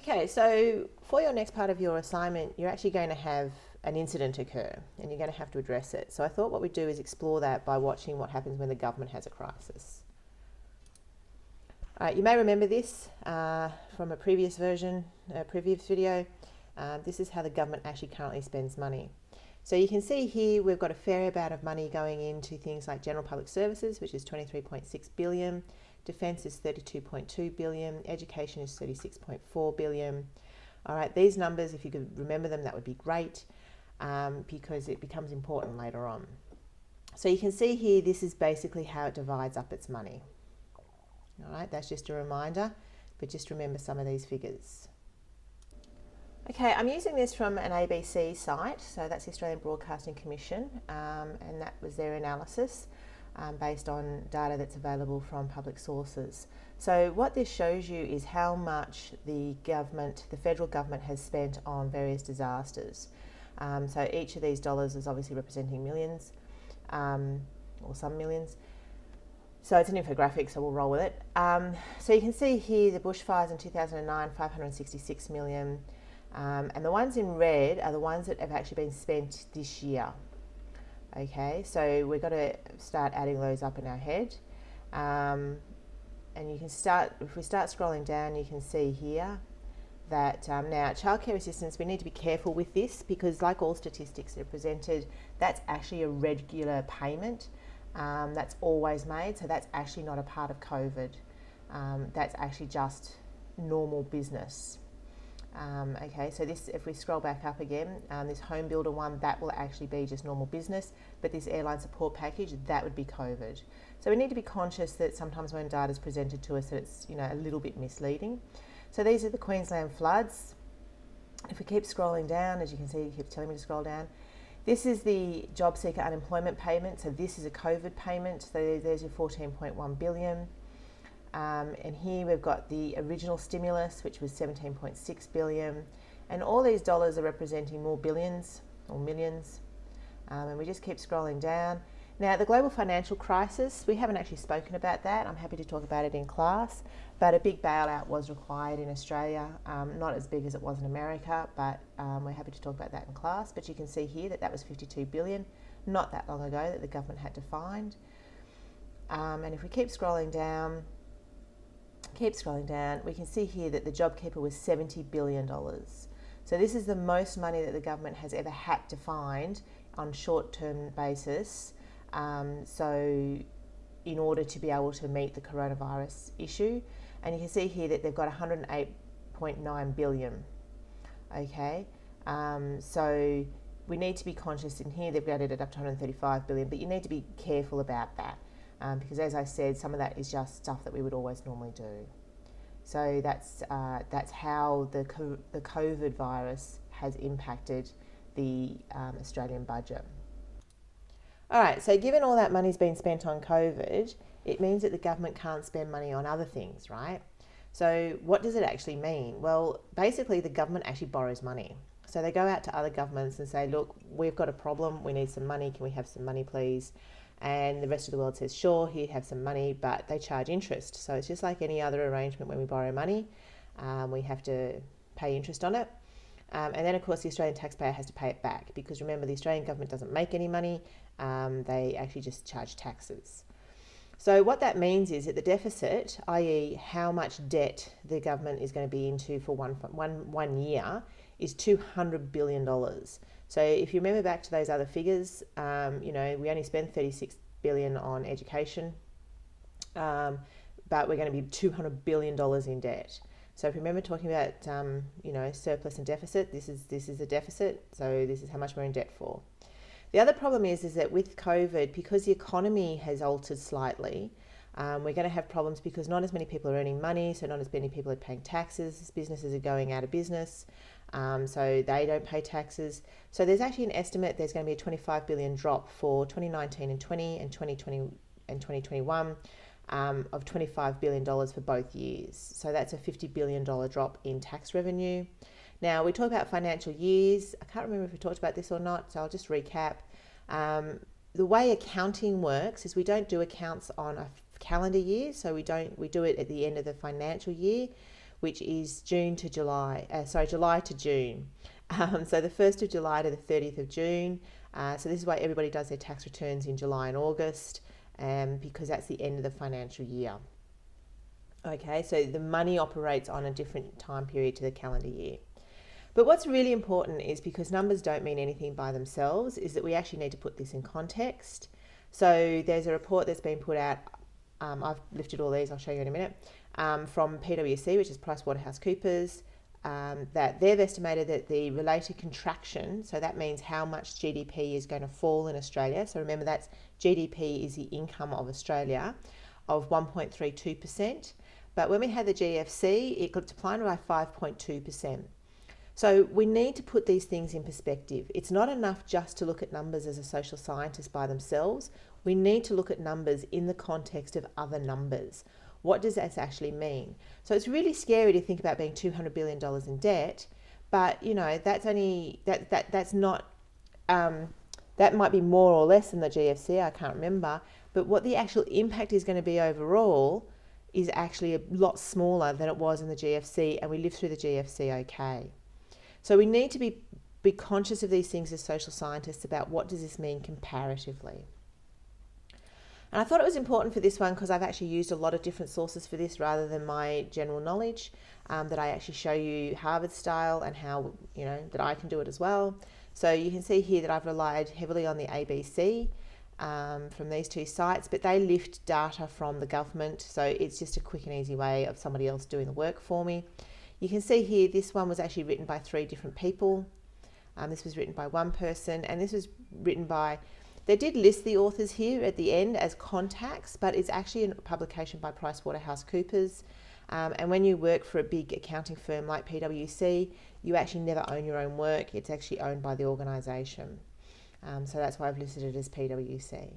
Okay, so for your next part of your assignment, you're actually going to have an incident occur and you're going to have to address it. So I thought what we'd do is explore that by watching what happens when the government has a crisis. You may remember this from a previous version, a previous video. This is how the government actually currently spends money. So you can see here we've got a fair amount of money going into things like general public services, which is 23.6 billion, defence is 32.2 billion, education is 36.4 billion. All right, these numbers, if you could remember them, that would be great because it becomes important later on. So you can see here, this is basically how it divides up its money. All right, that's just a reminder, but just remember some of these figures. Okay, I'm using this from an ABC site, so that's the Australian Broadcasting Commission, and that was their analysis based on data that's available from public sources. So what this shows you is how much the federal government has spent on various disasters. So each of these dollars is obviously representing millions, or some millions. So it's an infographic, so we'll roll with it. So you can see here the bushfires in 2009, 566 million. And the ones in red are the ones that have actually been spent this year. Okay, so we've got to start adding those up in our head. And you can start, if we start scrolling down, you can see here that now childcare assistance, we need to be careful with this because like all statistics that are presented, that's actually a regular payment that's always made. So that's actually not a part of COVID. That's actually just normal business. Okay, so this, if we scroll back up again, this home builder one, that will actually be just normal business, but this airline support package, that would be COVID. So we need to be conscious that sometimes when data is presented to us that it's, you know, a little bit misleading. So these are the Queensland floods. If we keep scrolling down, as you can see, you keep telling me to scroll down. This is the job seeker unemployment payment. So this is a COVID payment. So there's your 14.1 billion. And here we've got the original stimulus, which was 17.6 billion. And all these dollars are representing more billions or millions. And we just keep scrolling down. Now, the global financial crisis, we haven't actually spoken about that. I'm happy to talk about it in class. But a big bailout was required in Australia, not as big as it was in America, but we're happy to talk about that in class. But you can see here that that was 52 billion, not that long ago, that the government had to find. And if we keep scrolling down, we can see here that the JobKeeper was $70 billion. So this is the most money that the government has ever had to find on short-term basis. So in order to be able to meet the coronavirus issue. And you can see here that they've got 108.9 billion. Okay, so we need to be conscious in here, they've added it up to 135 billion, but you need to be careful about that. Because as I said, some of that is just stuff that we would always normally do. So that's how the COVID virus has impacted the Australian budget. All right, so given all that money's been spent on COVID, it means that the government can't spend money on other things, right? So what does it actually mean? Well, basically the government actually borrows money. So they go out to other governments and say, look, we've got a problem, we need some money, can we have some money please? And the rest of the world says, sure, here, have some money, but they charge interest. So it's just like any other arrangement when we borrow money, we have to pay interest on it. And then, of course, the Australian taxpayer has to pay it back because remember, the Australian government doesn't make any money. They actually just charge taxes. So what that means is that the deficit, i.e. how much debt the government is going to be into for one year, is $200 billion. So if you remember back to those other figures, you know, we only spend 36 billion on education, but we're going to be $200 billion in debt. So if you remember talking about, you know, surplus and deficit, this is a deficit. So this is how much we're in debt for. The other problem is that with COVID, because the economy has altered slightly, we're going to have problems because not as many people are earning money, so not as many people are paying taxes. Businesses are going out of business, so they don't pay taxes. So there's actually an estimate there's going to be a 25 billion drop for 2019 and 20 and 2020 and 2021 of $25 billion for both years. So that's a $50 billion drop in tax revenue. Now, we talk about financial years. I can't remember if we talked about this or not, so I'll just recap. The way accounting works is we don't do accounts on a calendar year, so we do it at the end of the financial year. which is July to June. So the 1st of July to the 30th of June. So this is why everybody does their tax returns in July and August, because that's the end of the financial year. Okay, so the money operates on a different time period to the calendar year. But what's really important is, because numbers don't mean anything by themselves, is that we actually need to put this in context. So there's a report that's been put out, I've lifted all these, I'll show you in a minute, from PwC, which is PricewaterhouseCoopers, that they've estimated that the related contraction, so that means how much GDP is going to fall in Australia. So remember, that's GDP is the income of Australia, of 1.32%. But when we had the GFC, it declined by 5.2%. So we need to put these things in perspective. It's not enough just to look at numbers as a social scientist by themselves. We need to look at numbers in the context of other numbers. What does this actually mean? So it's really scary to think about being $200 billion in debt, but you know, that's only, that's not, that might be more or less than the GFC, I can't remember, but what the actual impact is going to be overall is actually a lot smaller than it was in the GFC, and we lived through the GFC okay. So we need to be conscious of these things as social scientists about what does this mean comparatively. And I thought it was important for this one because I've actually used a lot of different sources for this rather than my general knowledge, that I actually show you Harvard style and how, you know, that I can do it as well. So you can see here that I've relied heavily on the ABC from these two sites, but they lift data from the government. So it's just a quick and easy way of somebody else doing the work for me. You can see here, this one was actually written by 3 different people. This was written by one person, and this was written by, they did list the authors here at the end as contacts, but it's actually a publication by PricewaterhouseCoopers. And when you work for a big accounting firm like PwC, you actually never own your own work. It's actually owned by the organisation. So that's why I've listed it as PwC.